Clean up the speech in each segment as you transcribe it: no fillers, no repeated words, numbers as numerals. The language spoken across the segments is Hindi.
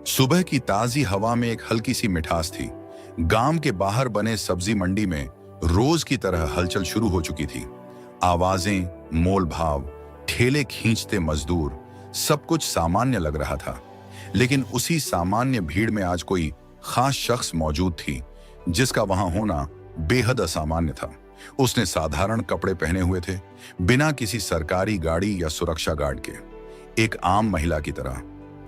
सुबह की ताजी हवा में एक हल्की सी मिठास थी। गांव के बाहर बने सब्जी मंडी में रोज की तरह हलचल शुरू हो चुकी थी। आवाजें, मोल भाव, ठेले खींचते मजदूर, सब कुछ सामान्य लग रहा था। लेकिन उसी सामान्य भीड़ में आज कोई खास शख्स मौजूद थी जिसका वहां होना बेहद असामान्य था। उसने साधारण कपड़े पहने हुए थे, बिना किसी सरकारी गाड़ी या सुरक्षा गार्ड के। एक आम महिला की तरह।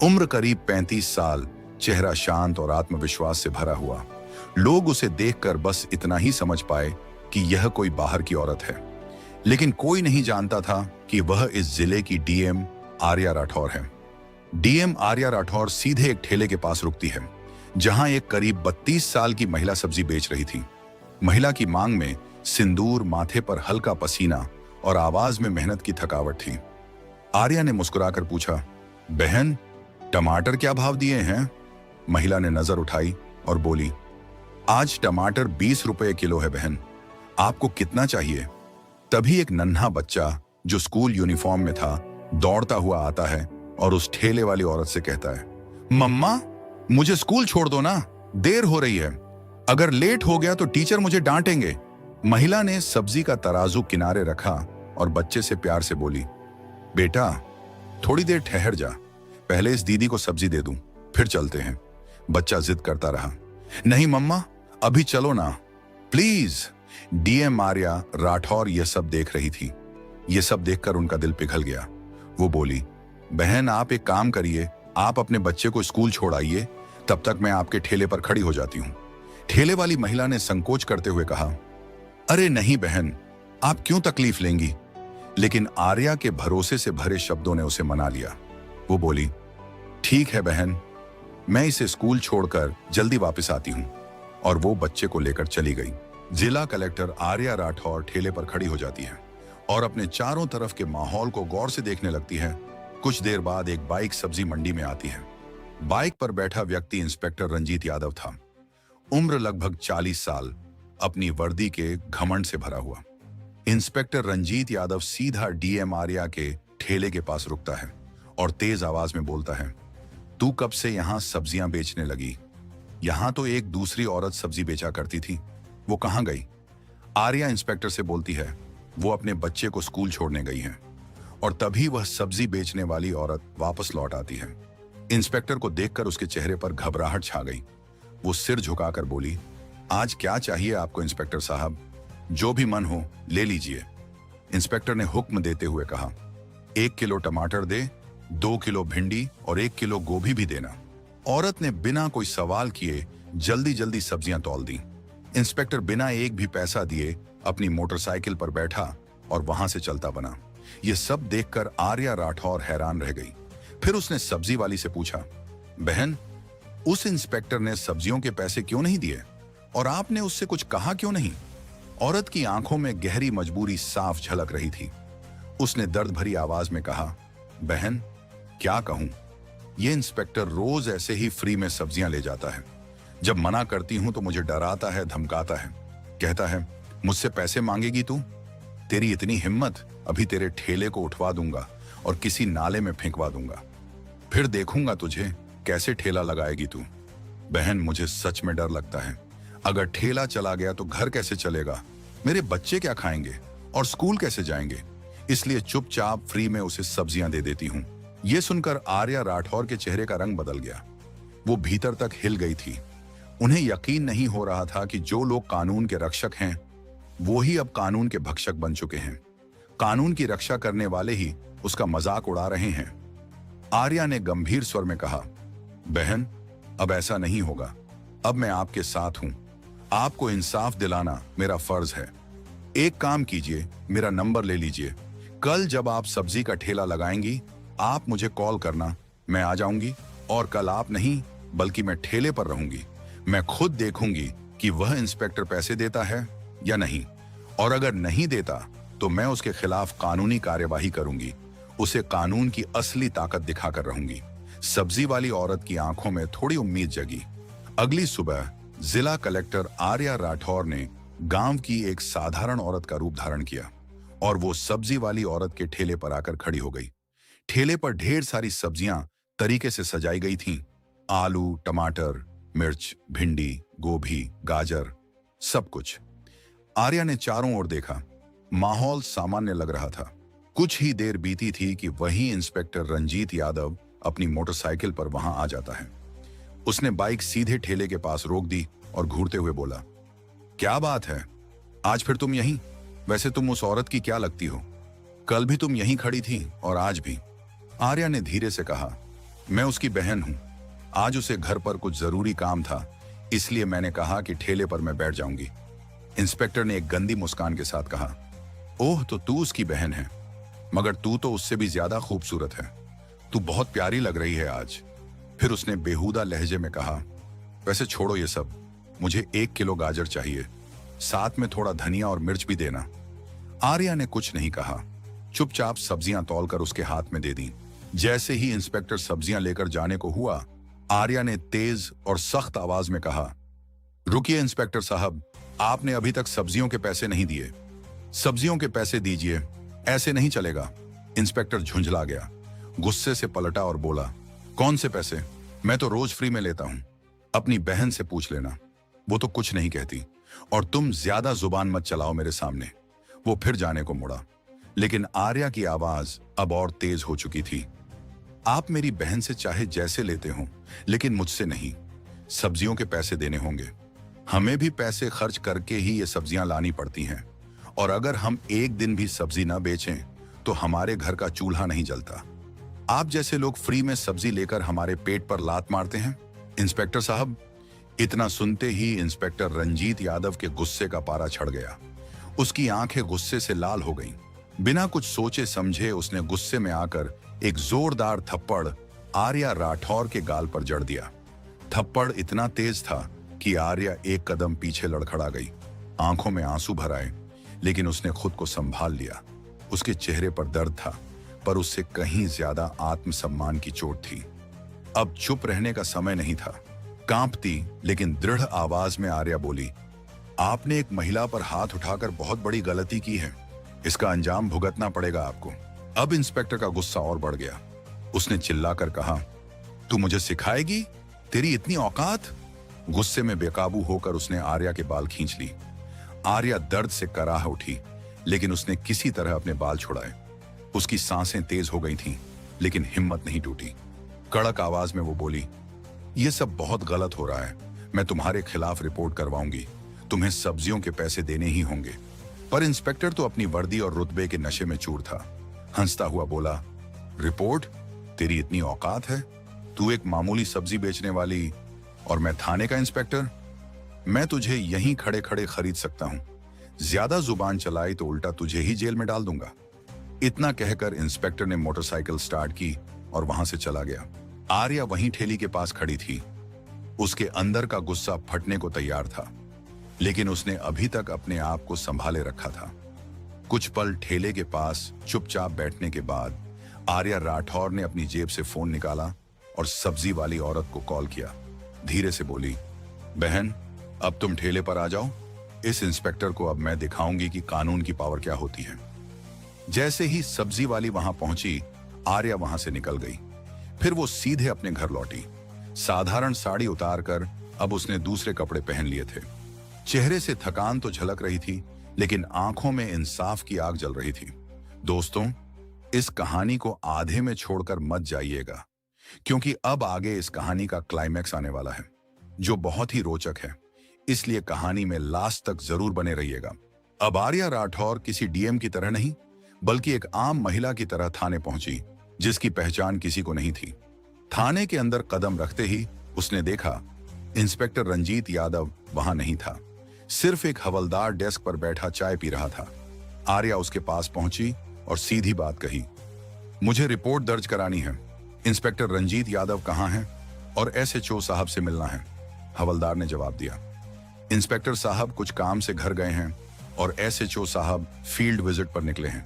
उम्र करीब 35 साल, चेहरा शांत और आत्मविश्वास से भरा हुआ। लोग उसे देखकर बस इतना ही समझ पाए कि यह कोई बाहर की औरत है। लेकिन कोई नहीं जानता था कि वह इस जिले की डीएम आर्या राठौर है। डीएम आर्या राठौर सीधे एक ठेले के पास रुकती है, जहां एक करीब 32 साल की महिला सब्जी बेच रही थी। महिला की मांग में सिंदूर, माथे पर हल्का पसीना और आवाज में मेहनत की थकावट थी। आर्या ने मुस्कुराकर पूछा, बहन, टमाटर क्या भाव दिए हैं? महिला ने नजर उठाई और बोली, आज टमाटर 20 रुपए किलो है बहन, आपको कितना चाहिए? तभी एक नन्हा बच्चा जो स्कूल यूनिफॉर्म में था दौड़ता हुआ आता है और उस ठेले वाली औरत से कहता है, मम्मा, मुझे स्कूल छोड़ दो ना, देर हो रही है। अगर लेट हो गया तो टीचर मुझे डांटेंगे। महिला ने सब्जी का तराजू किनारे रखा और बच्चे से प्यार से बोली, बेटा, थोड़ी देर ठहर जा, पहले इस दीदी को सब्जी दे दूं, फिर चलते हैं। बच्चा जिद करता रहा, नहीं मम्मा, अभी चलो ना, प्लीज। डीएम आर्या राठौर यह सब देख रही थी। यह सब देखकर उनका दिल पिघल गया। वो बोली, बहन, आप एक काम करिए, आप अपने बच्चे को स्कूल छोड़ आइए, तब तक मैं आपके ठेले पर खड़ी हो जाती हूं। ठेले वाली महिला ने संकोच करते हुए कहा, अरे नहीं बहन, आप क्यों तकलीफ लेंगी? लेकिन आर्या के भरोसे से भरे शब्दों ने उसे मना लिया। वो बोली, ठीक है बहन, मैं इसे स्कूल छोड़कर जल्दी वापस आती हूं। और वो बच्चे को लेकर चली गई। जिला कलेक्टर आर्या राठौर ठेले पर खड़ी हो जाती है और अपने चारों तरफ के माहौल को गौर से देखने लगती है। कुछ देर बाद एक बाइक सब्जी मंडी में आती है। बाइक पर बैठा व्यक्ति इंस्पेक्टर रंजीत यादव था। उम्र लगभग 40 साल, अपनी वर्दी के घमंड से भरा हुआ। इंस्पेक्टर रंजीत यादव सीधा डीएम आर्या के ठेले के पास रुकता है और तेज आवाज में बोलता है, तू कब से यहां सब्जियां बेचने लगी? यहां तो एक दूसरी औरत सब्जी बेचा करती थी, वो कहां गई? आर्या इंस्पेक्टर से बोलती है, वो अपने बच्चे को स्कूल छोड़ने गई है। और तभी वह सब्जी बेचने वाली औरत वापस लौट आती है। इंस्पेक्टर को देखकर उसके चेहरे पर घबराहट छा गई। वो सिर झुकाकर बोली, आज क्या चाहिए आपको इंस्पेक्टर साहब? जो भी मन हो ले लीजिए। इंस्पेक्टर ने हुक्म देते हुए कहा, 1 किलो टमाटर दे, 2 किलो भिंडी और 1 किलो गोभी भी देना। औरत ने बिना कोई सवाल किए जल्दी जल्दी सब्जियां तौल दी। इंस्पेक्टर बिना एक भी पैसा दिए अपनी मोटरसाइकिल पर बैठा और वहां से चलता बना। यह सब देखकर आर्या राठौर हैरान रह गई। फिर उसने सब्जी वाली से पूछा, बहन, उस इंस्पेक्टर ने सब्जियों के पैसे क्यों नहीं दिए और आपने उससे कुछ कहा क्यों नहीं? औरत की आंखों में गहरी मजबूरी साफ झलक रही थी। उसने दर्द भरी आवाज में कहा, बहन, क्या कहूं, यह इंस्पेक्टर रोज ऐसे ही फ्री में सब्जियां ले जाता है। जब मना करती हूं तो मुझे डराता है, धमकाता है, कहता है मुझसे पैसे मांगेगी तू? तेरी इतनी हिम्मत, अभी तेरे ठेले को उठवा दूंगा और किसी नाले में फेंकवा दूंगा, फिर देखूंगा तुझे कैसे ठेला लगाएगी तू। बहन, मुझे सच में डर लगता है, अगर ठेला चला गया तो घर कैसे चलेगा, मेरे बच्चे क्या खाएंगे और स्कूल कैसे जाएंगे? इसलिए चुपचाप फ्री में उसे सब्जियां दे देती हूं। यह सुनकर आर्या राठौर के चेहरे का रंग बदल गया। वो भीतर तक हिल गई थी। उन्हें यकीन नहीं हो रहा था कि जो लोग कानून के रक्षक हैं वो ही अब कानून के भक्षक बन चुके हैं। कानून की रक्षा करने वाले ही उसका मजाक उड़ा रहे हैं। आर्या ने गंभीर स्वर में कहा, बहन, अब ऐसा नहीं होगा, अब मैं आपके साथ हूं। आपको इंसाफ दिलाना मेरा फर्ज है। एक काम कीजिए, मेरा नंबर ले लीजिए। कल जब आप सब्जी का ठेला लगाएंगी, आप मुझे कॉल करना, मैं आ जाऊंगी। और कल आप नहीं बल्कि मैं ठेले पर रहूंगी। मैं खुद देखूंगी कि वह इंस्पेक्टर पैसे देता है या नहीं, और अगर नहीं देता तो मैं उसके खिलाफ कानूनी कार्यवाही करूंगी। उसे कानून की असली ताकत दिखाकर रहूंगी। सब्जी वाली औरत की आंखों में थोड़ी उम्मीद जगी। अगली सुबह जिला कलेक्टर आर्या राठौर ने गांव की एक साधारण औरत का रूप धारण किया और वो सब्जी वाली औरत के ठेले पर आकर खड़ी हो गई। ठेले पर ढेर सारी सब्जियां तरीके से सजाई गई थीं। आलू, टमाटर, मिर्च, भिंडी, गोभी, गाजर, सब कुछ। आर्या ने चारों ओर देखा। माहौल सामान्य लग रहा था। कुछ ही देर बीती थी कि वही इंस्पेक्टर रंजीत यादव अपनी मोटरसाइकिल पर वहां आ जाता है। उसने बाइक सीधे ठेले के पास रोक दी और घूरते हुए बोला, क्या बात है, आज फिर तुम यहीं? वैसे तुम उस औरत की क्या लगती हो? कल भी तुम यहीं खड़ी थी और आज भी। आर्या ने धीरे से कहा, मैं उसकी बहन हूं। आज उसे घर पर कुछ जरूरी काम था, इसलिए मैंने कहा कि ठेले पर मैं बैठ जाऊंगी। इंस्पेक्टर ने एक गंदी मुस्कान के साथ कहा, ओह, तो तू उसकी बहन है, मगर तू तो उससे भी ज्यादा खूबसूरत है। तू बहुत प्यारी लग रही है आज। फिर उसने बेहुदा लहजे में कहा, वैसे छोड़ो ये सब, मुझे 1 किलो गाजर चाहिए, साथ में थोड़ा धनिया और मिर्च भी देना। आर्या ने कुछ नहीं कहा, चुपचाप सब्जियां तौलकर उसके हाथ में दे दी। जैसे ही इंस्पेक्टर सब्जियां लेकर जाने को हुआ, आर्या ने तेज और सख्त आवाज में कहा, रुकिए इंस्पेक्टर साहब, आपने अभी तक सब्जियों के पैसे नहीं दिए। सब्जियों के पैसे दीजिए, ऐसे नहीं चलेगा। इंस्पेक्टर झुंझला गया, गुस्से से पलटा और बोला, कौन से पैसे? मैं तो रोज फ्री में लेता हूं। अपनी बहन से पूछ लेना, वो तो कुछ नहीं कहती। और तुम ज्यादा जुबान मत चलाओ मेरे सामने। वो फिर जाने को मुड़ा, लेकिन आर्या की आवाज अब और तेज हो चुकी थी। आप मेरी बहन से चाहे जैसे लेते हो, लेकिन मुझसे नहीं। सब्जियों के पैसे देने होंगे। हमें भी पैसे खर्च करके ही ये सब्जियां लानी पड़ती हैं, और अगर हम एक दिन भी सब्जी ना बेचें तो हमारे घर का चूल्हा नहीं जलता। आप जैसे लोग फ्री में सब्जी लेकर हमारे पेट पर लात मारते हैं। इंस्पेक्टर साहब। इतना सुनते ही इंस्पेक्टर रंजीत यादव के गुस्से का पारा चढ़ गया। उसकी आंखें गुस्से से लाल हो गईं। बिना कुछ सोचे समझे उसने गुस्से में आकर एक जोरदार थप्पड़ आर्या राठौर के गाल पर जड़ दिया। थप्पड़ इतना तेज था कि आर्या एक कदम पीछे लड़खड़ा गई। आंखों में आंसू भर आए, लेकिन उसने खुद को संभाल लिया। उसके चेहरे पर दर्द था, पर उससे कहीं ज्यादा आत्मसम्मान की चोट थी। अब चुप रहने का समय नहीं था। कांपती लेकिन दृढ़ आवाज में आर्या बोली, आपने एक महिला पर हाथ उठाकर बहुत बड़ी गलती की है। इसका अंजाम भुगतना पड़ेगा आपको। अब इंस्पेक्टर का गुस्सा और बढ़ गया। उसने चिल्लाकर कहा, तू मुझे सिखाएगी? तेरी इतनी औकात? गुस्से में बेकाबू होकर उसने आर्या के बाल खींच ली। आर्या दर्द से कराह उठी, लेकिन उसने किसी तरह अपने बाल छुड़ाए। उसकी सांसें तेज हो गई थीं, लेकिन हिम्मत नहीं टूटी। कड़क आवाज में वो बोली, ये सब बहुत गलत हो रहा है। मैं तुम्हारे खिलाफ रिपोर्ट करवाऊंगी। तुम्हें सब्जियों के पैसे देने ही होंगे। पर इंस्पेक्टर तो अपनी वर्दी और रुतबे के नशे में चूर था। हंसता हुआ बोला, रिपोर्ट? तेरी इतनी औकात है? तू एक मामूली सब्जी बेचने वाली और मैं थाने का इंस्पेक्टर? मैं तुझे यहीं खड़े खड़े खरीद सकता हूं। ज्यादा जुबान चलाई तो उल्टा तुझे ही जेल में डाल दूंगा। इतना कहकर इंस्पेक्टर ने मोटरसाइकिल स्टार्ट की और वहां से चला गया। आर्या वहीं ठेली के पास खड़ी थी। उसके अंदर का गुस्सा फटने को तैयार था, लेकिन उसने अभी तक अपने आप को संभाले रखा था। कुछ पल ठेले के पास चुपचाप बैठने के बाद आर्या राठौर ने अपनी जेब से फोन निकाला और सब्जी वाली औरत को कॉल किया। धीरे से बोली, बहन, अब तुम ठेले पर आ जाओ। इस इंस्पेक्टर को अब मैं दिखाऊंगी कि कानून की पावर क्या होती है। जैसे ही सब्जी वाली वहां पहुंची, आर्या वहां से निकल गई। फिर वो सीधे अपने घर लौटी। साधारण साड़ी उतारकर अब उसने दूसरे कपड़े पहन लिए थे। चेहरे से थकान तो झलक रही थी, लेकिन आंखों में इंसाफ की आग जल रही थी। दोस्तों, इस कहानी को आधे में छोड़कर मत जाइएगा, क्योंकि अब आगे इस कहानी का क्लाइमैक्स आने वाला है, जो बहुत ही रोचक है। इसलिए कहानी में लास्ट तक जरूर बने रहिएगा। अब आर्या राठौर किसी डीएम की तरह नहीं, बल्कि एक आम महिला की तरह थाने पहुंची, जिसकी पहचान किसी को नहीं थी। थाने के अंदर कदम रखते ही उसने देखा इंस्पेक्टर रंजीत यादव वहां नहीं था। सिर्फ एक हवलदार डेस्क पर बैठा चाय पी रहा था। आर्या उसके पास पहुंची और सीधी बात कही, मुझे रिपोर्ट दर्ज करानी है। इंस्पेक्टर रंजीत यादव कहाँ हैं और एसएचओ साहब से मिलना है। हवलदार ने जवाब दिया, इंस्पेक्टर साहब कुछ काम से घर गए हैं और एसएचओ साहब फील्ड विजिट पर निकले हैं।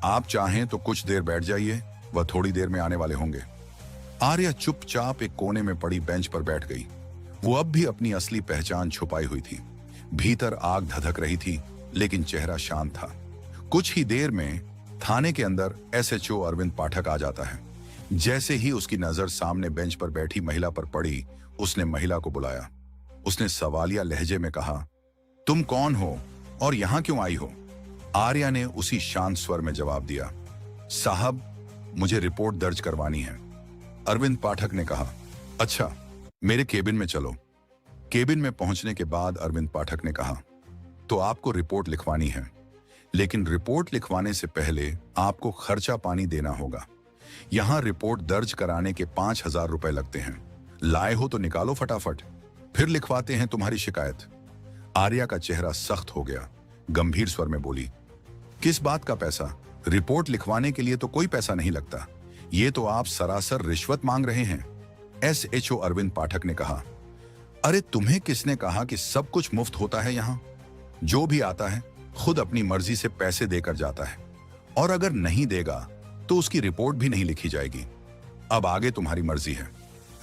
आप चाहें तो कुछ देर बैठ जाइए, वह थोड़ी देर में आने वाले होंगे। आर्या चुपचाप एक कोने में पड़ी बेंच पर बैठ गई। वो अब भी अपनी असली पहचान छुपाई हुई थी। भीतर आग धधक रही थी, लेकिन चेहरा शांत था। कुछ ही देर में थाने के अंदर एसएचओ अरविंद पाठक आ जाता है। जैसे ही उसकी नजर सामने बेंच पर बैठी महिला पर पड़ी, उसने महिला को बुलाया। उसने सवालिया लहजे में कहा, तुम कौन हो और यहां क्यों आई हो? आर्या ने उसी शांत स्वर में जवाब दिया, साहब, मुझे रिपोर्ट दर्ज करवानी है। अरविंद पाठक ने कहा, अच्छा, मेरे केबिन में चलो। केबिन में पहुंचने के बाद अरविंद पाठक ने कहा, तो आपको रिपोर्ट लिखवानी है, लेकिन रिपोर्ट लिखवाने से पहले आपको खर्चा पानी देना होगा। यहां रिपोर्ट दर्ज कराने के 5,000 रुपए लगते हैं। लाए हो तो निकालो फटाफट, फिर लिखवाते हैं तुम्हारी शिकायत। आर्या का चेहरा सख्त हो गया, गंभीर स्वर में बोली, किस बात का पैसा? रिपोर्ट लिखवाने के लिए तो कोई पैसा नहीं लगता। ये तो आप सरासर रिश्वत मांग रहे हैं। एसएचओ अरविंद पाठक ने कहा, अरे तुम्हें किसने कहा कि सब कुछ मुफ्त होता है? यहां जो भी आता है खुद अपनी मर्जी से पैसे देकर जाता है, और अगर नहीं देगा तो उसकी रिपोर्ट भी नहीं लिखी जाएगी। अब आगे तुम्हारी मर्जी है,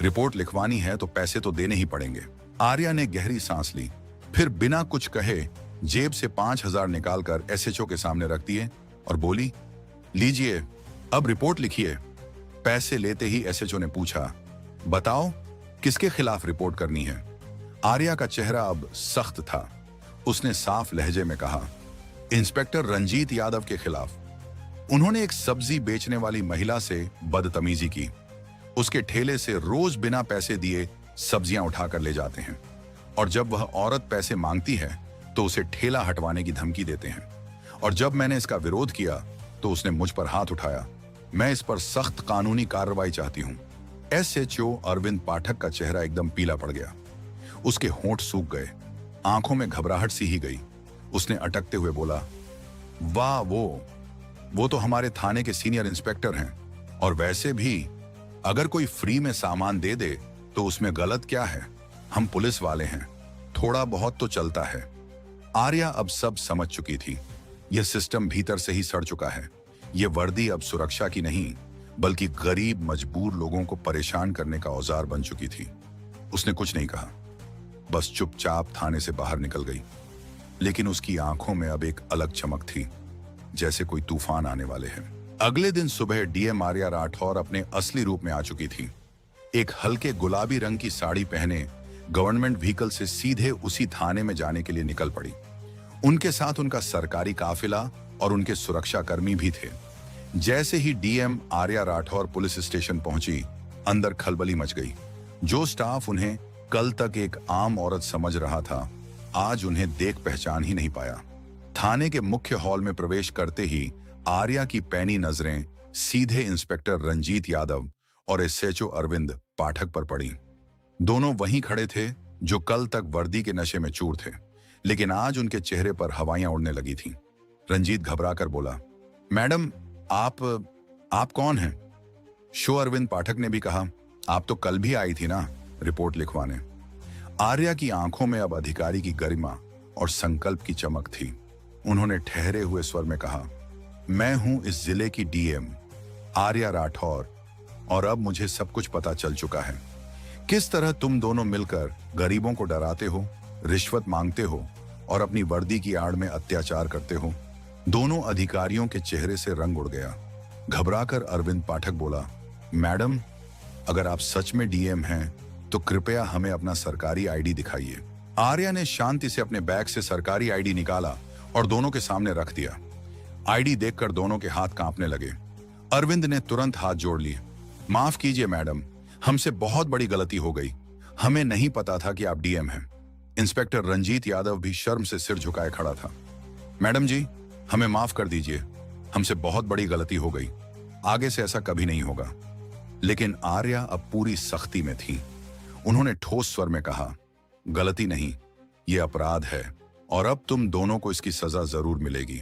रिपोर्ट लिखवानी है तो पैसे तो देने ही पड़ेंगे। आर्या ने गहरी सांस ली, फिर बिना कुछ कहे जेब से 5,000 निकालकर एसएचओ के सामने रख दिए और बोली, लीजिए, अब रिपोर्ट लिखिए। पैसे लेते ही एसएचओ ने पूछा, बताओ किसके खिलाफ रिपोर्ट करनी है? आर्या का चेहरा अब सख्त था। उसने साफ लहजे में कहा, इंस्पेक्टर रंजीत यादव के खिलाफ। उन्होंने एक सब्जी बेचने वाली महिला से बदतमीजी की। उसके ठेले से रोज बिना पैसे दिए सब्जियां उठाकर ले जाते हैं, और जब वह औरत पैसे मांगती है तो उसे ठेला हटवाने की धमकी देते हैं। और जब मैंने इसका विरोध किया तो उसने मुझ पर हाथ उठाया। मैं इस पर सख्त कानूनी कार्रवाई चाहती हूं। एसएचओ अरविंद पाठक का चेहरा एकदम पीला पड़ गया। उसके होंठ सूख गए, आंखों में घबराहट सी ही गई। उसने अटकते हुए बोला, वाह, वो तो हमारे थाने के सीनियर इंस्पेक्टर हैं, और वैसे भी अगर कोई फ्री में सामान दे दे तो उसमें गलत क्या है? हम पुलिस वाले हैं, थोड़ा बहुत तो चलता है। आर्या अब सब समझ चुकी थी। यह सिस्टम भीतर से ही सड़ चुका है। यह वर्दी अब सुरक्षा की नहीं, बल्कि गरीब मजबूर लोगों को परेशान करने का औजार बन चुकी थी। उसने कुछ नहीं कहा, बस चुपचाप थाने से बाहर निकल गई। लेकिन उसकी आंखों में अब एक अलग चमक थी, जैसे कोई तूफान आने वाले हैं। अगले दिन सुबह डीएम आर्या राठौर अपने असली रूप में आ चुकी थी। एक हल्के गुलाबी रंग की साड़ी पहने गवर्नमेंट व्हीकल से सीधे उसी थाने में जाने के लिए निकल पड़ी। उनके साथ उनका सरकारी काफिला और उनके सुरक्षाकर्मी भी थे। जैसे ही DM Arya Rathore police station पहुंची, अंदर खलबली मच गई। जो स्टाफ उन्हें कल तक एक आम औरत समझ रहा था, आज उन्हें देख पहचान ही नहीं पाया। थाने के मुख्य हॉल में प्रवेश करते ही आर्या की पैनी नजरें सीधे इंस्पेक्टर रंजीत यादव और एसएचओ अरविंद पाठक पर पड़ी। दोनों वहीं खड़े थे जो कल तक वर्दी के नशे में चूर थे, लेकिन आज उनके चेहरे पर हवाइयां उड़ने लगी थीं। रंजीत घबराकर बोला, मैडम, आप कौन हैं? शो अरविंद पाठक ने भी कहा, आप तो कल भी आई थी ना रिपोर्ट लिखवाने। आर्या की आंखों में अब अधिकारी की गरिमा और संकल्प की चमक थी। उन्होंने ठहरे हुए स्वर में कहा, मैं हूं इस जिले की डीएम आर्या राठौर, और अब मुझे सब कुछ पता चल चुका है। किस तरह तुम दोनों मिलकर गरीबों को डराते हो, रिश्वत मांगते हो और अपनी वर्दी की आड़ में अत्याचार करते हो। दोनों अधिकारियों के चेहरे से रंग उड़ गया। घबराकर अरविंद पाठक बोला, मैडम, अगर आप सच में डीएम हैं तो कृपया हमें अपना सरकारी आईडी दिखाइए। आर्या ने शांति से अपने बैग से सरकारी आईडी निकाला और दोनों के सामने रख दिया। आईडी देखकर दोनों के हाथ कांपने लगे। अरविंद ने तुरंत हाथ जोड़ लिए। माफ कीजिए मैडम, हमसे बहुत बड़ी गलती हो गई। हमें नहीं पता था कि आप डीएम हैं। इंस्पेक्टर रंजीत यादव भी शर्म से सिर झुकाए खड़ा था। मैडम जी, हमें माफ कर दीजिए, हमसे बहुत बड़ी गलती हो गई। आगे से ऐसा कभी नहीं होगा। लेकिन आर्या अब पूरी सख्ती में थी। उन्होंने ठोस स्वर में कहा, गलती नहीं, यह अपराध है, और अब तुम दोनों को इसकी सजा जरूर मिलेगी।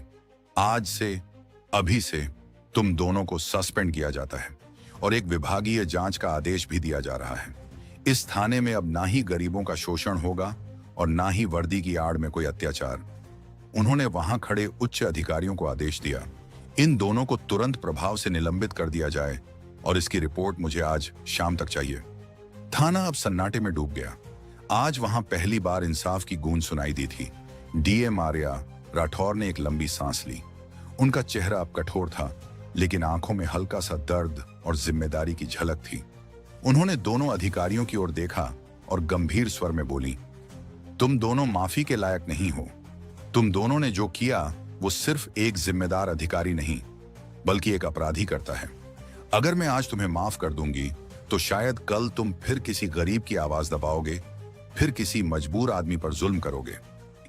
आज से, अभी से तुम दोनों को सस्पेंड किया जाता है और एक विभागीय जांच का आदेश भी दिया जा रहा है। इस थाने में अब ना ही गरीबों का शोषण होगा और ना ही वर्दी की आड़ में कोई अत्याचार। उन्होंने वहां खड़े उच्च अधिकारियों को आदेश दिया, इन दोनों को तुरंत प्रभाव से निलंबित कर दिया जाए, और इसकी रिपोर्ट मुझे आज शाम तक चाहिए। थाना अब सन्नाटे में डूब गया। आज वहां पहली बार इंसाफ की गूंज सुनाई दी थी। डीएम आर्या राठौर ने एक लंबी सांस ली। उनका चेहरा अब कठोर था, लेकिन आंखों में हल्का सा दर्द और जिम्मेदारी की झलक थी। उन्होंने दोनों अधिकारियों की ओर देखा और गंभीर स्वर में बोली, तुम दोनों माफी के लायक नहीं हो। तुम दोनों ने जो किया वो सिर्फ एक जिम्मेदार अधिकारी नहीं, बल्कि एक अपराधी करता है। अगर मैं आज तुम्हें माफ कर दूंगी तो शायद कल तुम फिर किसी गरीब की आवाज दबाओगे, फिर किसी मजबूर आदमी पर जुल्म करोगे।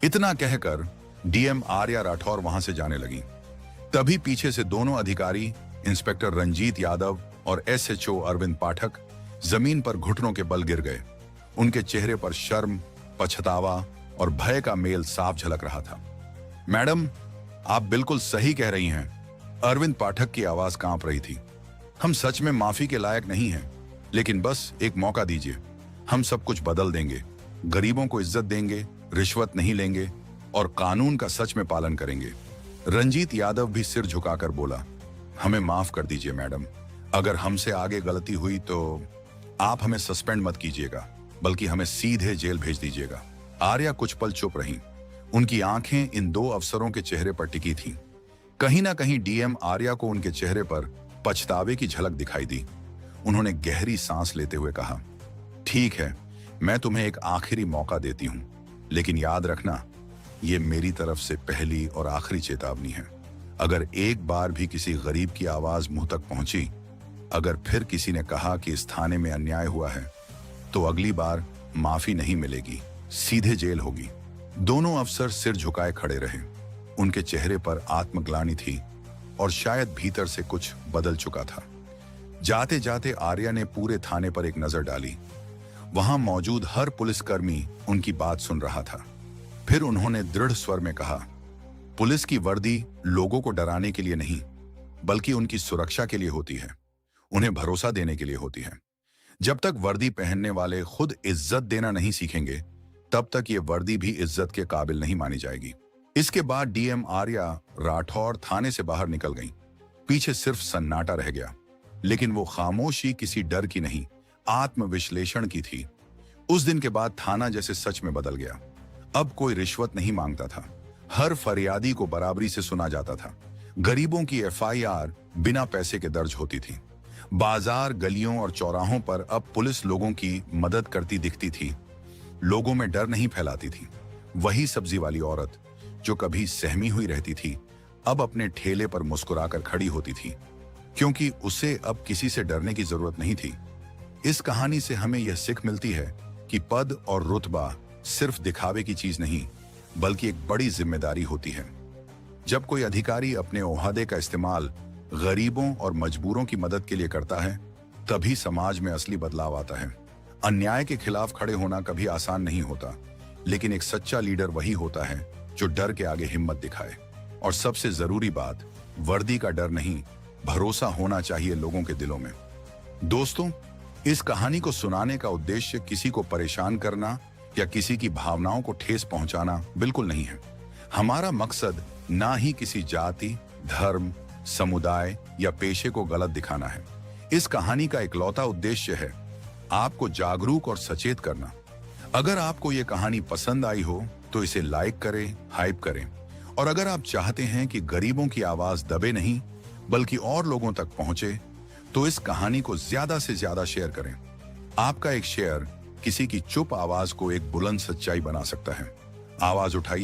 इतना कहकर डीएम आर्या राठौर वहां से जाने लगी। तभी पीछे से दोनों अधिकारी, इंस्पेक्टर रंजीत यादव और एसएचओ अरविंद पाठक, जमीन पर घुटनों के बल गिर गए। उनके चेहरे पर शर्म, पछतावा और भय का मेल साफ झलक रहा था। मैडम, आप बिल्कुल सही कह रही हैं। अरविंद पाठक की आवाज कांप रही थी। हम सच में माफी के लायक नहीं हैं, लेकिन बस एक मौका दीजिए। हम सब कुछ बदल देंगे, गरीबों को इज्जत देंगे, रिश्वत नहीं लेंगे और कानून का सच में पालन करेंगे। रंजीत यादव भी सिर झुकाकर बोला, हमें माफ कर दीजिए मैडम। अगर हमसे आगे गलती हुई तो आप हमें सस्पेंड मत कीजिएगा, बल्कि हमें सीधे जेल भेज दीजिएगा। आर्या कुछ पल चुप रहीं। उनकी आंखें इन दो अफसरों के चेहरे पर टिकी थीं। कहीं ना कहीं डीएम आर्या को उनके चेहरे पर पछतावे की झलक दिखाई दी। उन्होंने गहरी सांस लेते हुए कहा, ठीक है, मैं तुम्हें एक आखिरी मौका देती हूं, लेकिन याद रखना, ये मेरी तरफ से पहली और आखिरी चेतावनी है। अगर एक बार भी किसी गरीब की आवाज मुंह तक पहुंची, अगर फिर किसी ने कहा कि इस थाने में अन्याय हुआ है, तो अगली बार माफी नहीं मिलेगी, सीधे जेल होगी। दोनों अफसर सिर झुकाए खड़े रहे। उनके चेहरे पर आत्मग्लानि थी और शायद भीतर से कुछ बदल चुका था। जाते जाते आर्या ने पूरे थाने पर एक नजर डाली। वहां मौजूद हर पुलिसकर्मी उनकी बात सुन रहा था। फिर उन्होंने दृढ़ स्वर में कहा, पुलिस की वर्दी लोगों को डराने के लिए नहीं, बल्कि उनकी सुरक्षा के लिए होती है, उन्हें भरोसा देने के लिए होती है। जब तक वर्दी पहनने वाले खुद इज्जत देना नहीं सीखेंगे, तब तक ये वर्दी भी इज्जत के काबिल नहीं मानी जाएगी। इसके बाद डीएम आर्या राठौर थाने से बाहर निकल गईं। पीछे सिर्फ सन्नाटा रह गया, लेकिन वो खामोशी किसी डर की नहीं, आत्मविश्लेषण की थी। उस दिन के बाद थाना जैसे सच में बदल गया। अब कोई रिश्वत नहीं मांगता था, हर फरियादी को बराबरी से सुना जाता था। गरीबों की एफआईआर बिना पैसे के दर्ज होती थी। बाजार, गलियों और चौराहों पर अब पुलिस लोगों की मदद करती दिखती थी, लोगों में डर नहीं फैलाती थी। वही सब्जी वाली औरत जो कभी सहमी हुई रहती थी, अब अपने ठेले पर मुस्कुराकर खड़ी होती थी, क्योंकि उसे अब किसी से डरने की जरूरत नहीं थी। इस कहानी से हमें यह सीख मिलती है कि पद और रुतबा सिर्फ दिखावे की चीज नहीं, बल्कि एक बड़ी जिम्मेदारी होती है। जब कोई अधिकारी अपने ओहदे का इस्तेमाल गरीबों और मजबूरों की मदद के लिए करता है, तभी समाज में असली बदलाव आता है। अन्याय के खिलाफ खड़े होना कभी आसान नहीं होता, लेकिन एक सच्चा लीडर वही होता है जो डर के आगे हिम्मत दिखाए। और सबसे जरूरी बात, वर्दी का डर नहीं, भरोसा होना चाहिए लोगों के दिलों में। दोस्तों, इस कहानी को सुनाने का उद्देश्य किसी को परेशान करना या किसी की भावनाओं को ठेस पहुंचाना बिल्कुल नहीं है। हमारा मकसद ना ही किसी जाति, धर्म, समुदाय या पेशे को गलत दिखाना है। इस कहानी का इकलौता उद्देश्य है आपको जागरूक और सचेत करना। अगर आपको यह कहानी पसंद आई हो तो इसे लाइक करें, हाइप करें। और अगर आप चाहते हैं कि गरीबों की आवाज दबे नहीं, बल्कि और लोगों तक पहुंचे, तो इस कहानी को ज्यादा से ज्यादा शेयर करें। आपका एक शेयर किसी की चुप आवाज को एक बुलंद सच्चाई बना सकता है। आवाज उठाइए।